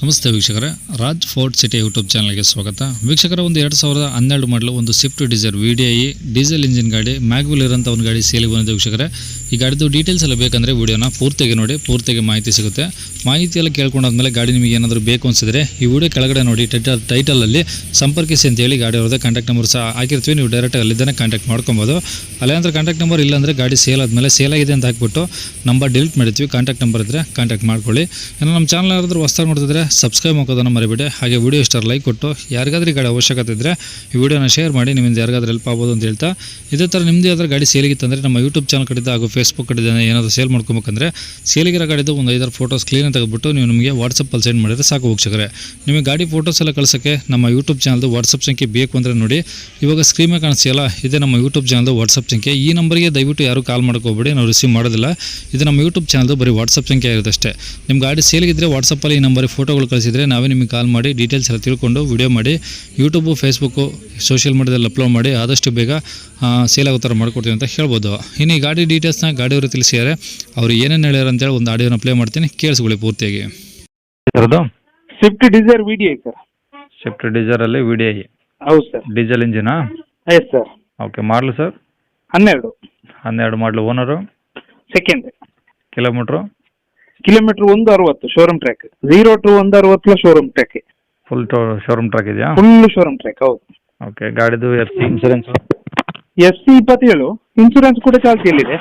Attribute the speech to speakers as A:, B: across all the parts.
A: ನಮಸ್ತೆ ವೀಕ್ಷಕರೇ, Raj fort city YouTube ಚಾನಲ್ಗೆ ಸ್ವಾಗತ. ವೀಕ್ಷಕರ, ಒಂದು 2012 ಮಾಡಲು ಒಂದು Swift desire VDI diesel engine ಗಾಡಿ ಮ್ಯಾಗ್ವಿಲ್ ಇರೋಂಥ ಒಂದು ಗಾಡಿ ಸೇಲಿಗೆ ಬಂದಿದೆ ವೀಕ್ಷಕರೇ. ಈ ಗಾಡಿದು ಡೀಟೇಲ್ಸ್ ಎಲ್ಲ ಬೇಕಂದರೆ ವಿಡಿಯೋನ ಪೂರ್ತಿಯಾಗಿ ನೋಡಿ, ಪೂರ್ತಿಯಾಗಿ ಮಾಹಿತಿ ಸಿಗುತ್ತೆ. ಮಾಹಿತಿ ಎಲ್ಲ ಕೇಳ್ಕೊಂಡಾದ್ಮೇಲೆ ಗಾಡಿ ನಿಮಗೆ ಏನಾದರೂ ಬೇಕು ಅನಿಸಿದ್ರೆ ಈ ವಿಡಿಯೋ ಕೆಳಗಡೆ ನೋಡಿ ಟೈಟಲಲ್ಲಿ ಸಂಪರ್ಕಿಸಿ ಅಂತೇಳಿ ಗಾಡಿ ಅವ್ರದ್ದು ಕಾಂಟ್ಯಾಕ್ಟ್ ನಂಬರ್ ಸಹ ಹಾಕಿರ್ತೀವಿ. ನೀವು ಡೈರೆಕ್ಟಾಗಿ ಅಲ್ಲಿದ್ದಾನೆ ಕಾಂಟ್ಯಾಕ್ಟ್ ಮಾಡ್ಕೊಬೋದು. ಅಲ್ಲೇಂದ್ರೆ ಕಾಂಟ್ಯಾಕ್ಟ್ ನಂಬರ್ ಇಲ್ಲಾಂದರೆ ಗಾಡಿ ಸೇಲ್ ಆದಮೇಲೆ ಸೇಲ್ ಆಗಿದೆ ಅಂತ ಹಾಕ್ಬಿಟ್ಟು ನಂಬರ್ ಡಿಲೀಟ್ ಮಾಡಿರ್ತೀವಿ. ಕಾಂಟ್ಯಾಕ್ಟ್ ನಂಬರ್ ಇದ್ದರೆ ಕಾಂಟ್ಯಾಕ್ಟ್ ಮಾಡ್ಕೊಳ್ಳಿ. ಇನ್ನು ನಮ್ಮ ಚಾನಲ್ ಯಾರಾದರೂ ಹೊಸ್ದಾಗಿ ನೋಡ್ತಿದ್ರೆ ಸಬ್ಸ್ಕ್ರೈಬ್ ಮಾಡೋದನ್ನು ಮರಿಬೇಡಿ. ಹಾಗೆ ವಿಡಿಯೋ ಇಷ್ಟ ಲೈಕ್ ಕೊಟ್ಟು ಯಾರಿಗಾದ್ರೂ ಈ ಗಾಡಿ ಅವಶ್ಯಕತೆ ಇದ್ದರೆ ಈ ವಿಡಿಯೋನ ಶೇರ್ ಮಾಡಿ, ನಿಮ್ಮಿಂದ ಯಾರಿಗಾದ್ರೂ ಹೆಲ್ಪ್ ಆಗ್ಬೋದು ಅಂತ ಹೇಳ್ತಾ, ಇದೇ ಥರ ನಿಮ್ಮದು ಯಾವ್ದಾರು ಗಾಡಿ ಸೇಲಿಗಿತ್ತಂದರೆ ನಮ್ಮ ಯೂಟ್ಯೂಬ್ ಚಾನಲ್ ಕಡೆದು ಹಾಗೂ ಫೇಸ್ಬುಕ್ ಕಡೆದು ಏನಾದರೂ ಸೇಲ್ ಮಾಡ್ಕೊಬೇಕಂದ್ರೆ ಸೇಲಿಗಿರೋ ಗಾಡಿದು ಒಂದು 5 ಫೋಟೋಸ್ ಕ್ಲೀನಾಗಿ ತೆಗೆದುಬಿಟ್ಟು ನೀವು ನಮಗೆ ವಾಟ್ಸಪ್ಪಲ್ಲಿ ಸೆಂಡ್ ಮಾಡಿದರೆ ಸಾಕು ವೀಕ್ಷಕರೇ. ನಿಮಗೆ ಗಾಡಿ ಫೋಟೋಸ್ ಎಲ್ಲ ಕಳ್ಸೋಕ್ಕೆ ನಮ್ಮ ಯೂಟ್ಯೂಬ್ ಚಾನಲ್ದು ವಾಟ್ಸಪ್ ಸಂಖ್ಯೆ ಬೇಕು ಅಂದರೆ ನೋಡಿ, ಇವಾಗ ಸ್ಕ್ರೀನ್ ಮೇಲೆ ಕಾಣಿಸ್ತಿಯಲ್ಲ, ಇದೇ ನಮ್ಮ ಯೂಟ್ಯೂಬ್ ಚಾನಲ್ದು ವಾಟ್ಸಪ್ ಸಂಖ್ಯೆ. ಈ ನಂಬರ್ಗೆ ದಯವಿಟ್ಟು ಯಾರು ಕಾಲ್ ಮಾಡ್ಕೋಬೇಡಿ, ನಾವು ರಿಸೀವ್ ಮಾಡೋದಿಲ್ಲ. ಇದು ನಮ್ಮ ಯೂಟ್ಯೂಬ್ ಚಾನಲ್ದು ಬರೀ ವಾಟ್ಸಪ್ ಸಂಖ್ಯೆ ಇರುತ್ತೆ ಅಷ್ಟೇ. ನಿಮ್ಮ ಗಾಡಿ ಸೇಲಿಗಿದ್ರೆ ವಾಟ್ಸಪ್ಪಲ್ಲಿ ಈ ನಂಬರಿಗೆ ಫೋಟೋಗಳು ಕಳಿಸಿದರೆ ನಾವೇ ನಿಮಗೆ ಕಾಲ್ ಮಾಡಿ ಡೀಟೇಲ್ಸ್ ಎಲ್ಲ ತಿಳ್ಕೊಂಡು ವಿಡಿಯೋ ಮಾಡಿ ಯೂಟ್ಯೂಬು, ಫೇಸ್ಬುಕ್ಕು, ಸೋಷಿಯಲ್ ಮೀಡಿಯಾದಲ್ಲಿ ಅಪ್ಲೋಡ್ ಮಾಡಿ ಆದಷ್ಟು ಬೇಗ ಸೇಲ್ ಆಗೋ ಥರ ಮಾಡ್ಕೊಡ್ತೀವಿ ಅಂತ ಹೇಳ್ಬೋದು. ಇನ್ನು ಈ ಗಾಡಿ ಡೀಟೇಲ್ಸ್ನ ಗಾಡಿಯವರು ತಿಳಿಸಿದ್ದಾರೆ. ಅವರು ಏನೇನು ಹೇಳ್ಯಾರ ಅಂತೇಳಿ ಒಂದು ಆಡಿಯೋನ ಪ್ಲೇ ಮಾಡ್ತೀನಿ, ಕೇಳಿಸ್ಕೊಳ್ಳಿ ಪೂರ್ತಿಯಾಗಿ.
B: Swift desire VDI sir.
A: Swift ಡಿಸೈರಲ್ಲಿ VDI.
B: ಹೌದು ಸರ್.
A: ಡೀಸೆಲ್ ಇಂಜಿನಾ?
B: Yes sir.
A: ಓಕೆ. ಮಾಡಲು ಸರ್?
B: 12
A: ಮಾಡಲು. Owner?
B: Second.
A: Kilometre
B: 160 showroom track. 0 to 160 showroom track.
A: Full showroom track ಇದೆಯಾ?
B: Full showroom track. ಹೌದು.
A: ಓಕೆ. ಗಾಡಿದು FC ಇನ್ಸೂರೆನ್ಸ್?
B: FC 27. ಇನ್ಶೂರೆನ್ಸ್ ಕೂಡ ಚಾಲ್ತಿಯಲ್ಲಿದೆ.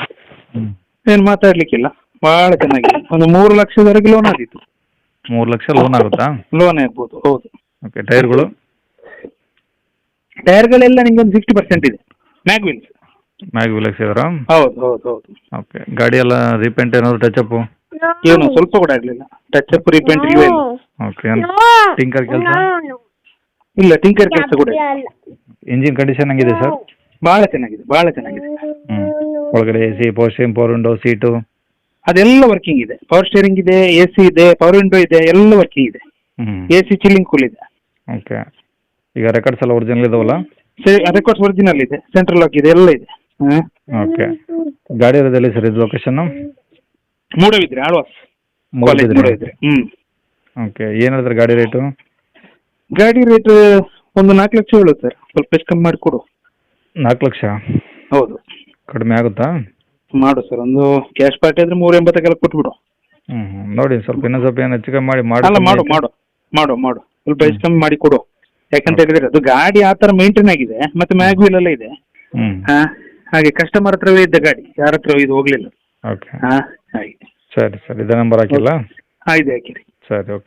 B: ಏನು ಮಾತಾಡ್ಲಿಕ್ಕಿಲ್ಲ. ಬಹಳ ಚೆನ್ನಾಗಿದೆ. ಒಂದು 3 ಲಕ್ಷದವರೆಗೆ ಲೋನ್ ಆಗಿತ್ತು.
A: 3 ಲಕ್ಷ ಲೋನ್ ಆಗುತ್ತಾ?
B: ಲೋನ್ ಆಗ್ಬೋದು. ಹೌದು.
A: ಓಕೆ. ಟೈರ್ಗಳು?
B: ಟೈರ್ಗಳೆಲ್ಲ ನಿಮ್ಗೆ ಒಂದು 60% ಇದೆ.
A: ಮ್ಯಾಗ್ವಿಲ್ ಹಾಕ್ಸಿದಾರಾ?
B: ಹೌದು ಹೌದು ಹೌದು.
A: ಓಕೆ. ಗಾಡಿ ಎಲ್ಲ ರೀಪೇಂಟ್ ಏನಾದ್ರು ಟಚ್-ಅಪ್?
B: ಏನು ಸ್ವಲ್ಪ ಕೂಡ ಆಗ್ಲಿಲ್ಲ. ಟಚ್ ಅಪ್, ರೀಪೇಂಟ್ ಇಲ್ವೇ ಇಲ್ಲ.
A: ಓಕೆ. ಟಿಂಕರ್ ಕೆಲಸ?
B: ಇಲ್ಲ, ಟಿಂಕರ್ ಕೆಲಸ ಕೂಡ ಇಲ್ಲ.
A: ಇಂಜಿನ್ ಕಂಡೀಷನ್ ಹೆಂಗಿದೆ ಸರ್?
B: ಬಹಳ ಚೆನ್ನಾಗಿದೆ, ಬಹಳ ಚೆನ್ನಾಗಿದೆ.
A: ಒಳಗಡೆ AC, power steering, power window, seat
B: ಅದೆಲ್ಲ ವರ್ಕಿಂಗ್ ಇದೆ. ಪವರ್ ಸ್ಟೇರಿಂಗ್ ಇದೆ, AC ಇದೆ, ಪವರ್ ವಿಂಡೋ ಇದೆ, ಎಲ್ಲ ವರ್ಕಿಂಗ್ ಇದೆ. AC ಚಿಲ್ಲಿಂಗ್ ಕೂಲ್ ಇದೆ.
A: ಓಕೆ. ಈಗ ರೆಕಾರ್ಡ್ಸ್ ಎಲ್ಲ ಒರಿಜಿನಲ್ ಇದಾವಲ್ಲ?
B: ರೆಕಾರ್ಡ್ಸ್ ಒರಿಜಿನಲ್ ಇದೆ, ಸೆಂಟ್ರಲ್ ಲಾಕ್ ಇದೆ, ಎಲ್ಲ ಇದೆ.
A: ಓಕೆ. ಗಾಡಿ ಇರೋದೆಲ್ಲಿ ಸರ್ ಇದು ಲೊಕೇಶನ್?
B: ಮೂಡಬಿದ್ರೆ, ಆಳ್ವಾಸ್. ಮೂಡಬಿದ್ರೆ.
A: ಓಕೆ. ಏನು ಹೇಳಿದ್ರೆ ಗಾಡಿ ರೇಟು?
B: ಗಾಡಿ ರೇಟ್ ಒಂದು 4 ಲಕ್ಷ ಹೇಳೋದು ಸರ್. ಸ್ವಲ್ಪ ಹೆಚ್ಚು ಕಮ್ಮಿ ಮಾಡಿ ಕೊಡು. 4
A: ಲಕ್ಷ?
B: ಹೌದು.
A: ಕಡಿಮೆ ಆಗುತ್ತಾ?
B: ಮಾಡು ಸರ್. ಒಂದು ಕ್ಯಾಶ್ ಪಾರ್ಟಿ ಆದ್ರೆ 380 ಕೊಟ್ಬಿಡು.
A: ನೋಡಿ ಸ್ವಲ್ಪ ಇನ್ನೊಂದು ಸ್ವಲ್ಪ ಏನು ಹೆಚ್ಚು ಕಮ್ಮಿ ಮಾಡಿ.
B: ಅಲ್ಲ, ಮಾಡು ಮಾಡು ಮಾಡು ಮಾಡು ಸ್ವಲ್ಪ ಹೆಚ್ಚು ಕಮ್ಮಿ ಮಾಡಿ ಕೊಡು. ಯಾಕಂತ ಹೇಳಿದ್ರೆ ಅದು ಗಾಡಿ ಆ ಥರ ಮೇಂಟೈನ್ ಆಗಿದೆ, ಮತ್ತೆ ಮ್ಯಾಗ್ವಿಲ್ ಎಲ್ಲ ಇದೆ. ಹಾಗೆ ಕಸ್ಟಮರ್ ಹತ್ರವೇ ಇದ್ದ ಗಾಡಿ, ಯಾರ ಹತ್ರ ಇದು ಹೋಗ್ಲಿಲ್ಲ.
A: ಓಕೆ. ಸರಿ ಸರಿ. ಇದೇ ನಂಬರ್ ಹಾಕಿಲ್ಲ?
B: ಇದೆ, ಹಾಕಿರಿ.
A: ಸರಿ. ಓಕೆ.